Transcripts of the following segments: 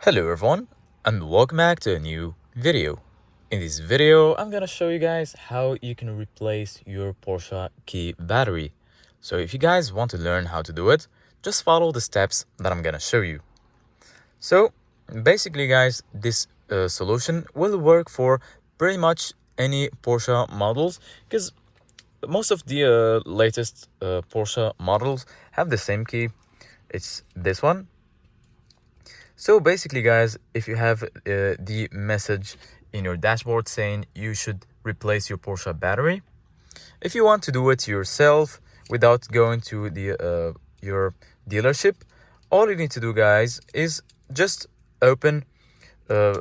Hello everyone and welcome back to a new video. In this video I'm gonna show you guys how you can replace your Porsche key battery. So if you guys want to learn how to do it, just follow the steps that I'm gonna show you. So basically guys, this solution will work for pretty much any Porsche models because most of the latest Porsche models have the same key. It's this one. So basically guys, if you have the message in your dashboard saying you should replace your Porsche battery, if you want to do it yourself without going to the your dealership, all you need to do guys is just open uh,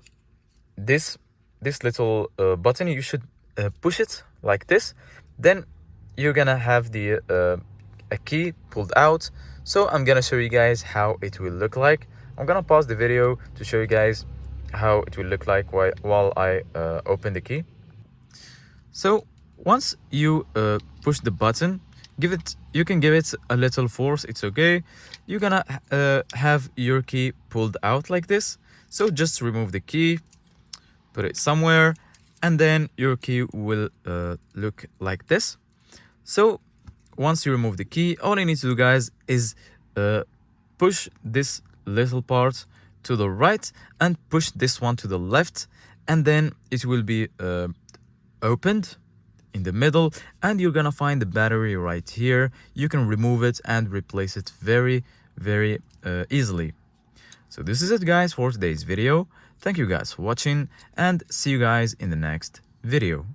this little button. You should push it like this, then you're gonna have the a key pulled out. So I'm gonna show you guys how it will look like. I'm gonna pause the video to show you guys how it will look like while I open the key. So once you push the button, you can give it a little force, it's okay. You're gonna have your key pulled out like this. So just remove the key, put it somewhere, and then your key will look like this. So once you remove the key, all you need to do guys is push this little part to the right and push this one to the left, and then it will be opened in the middle, and you're gonna find the battery right here. You can remove it and replace it very easily. So this is it guys for today's video. Thank you guys for watching and see you guys in the next video.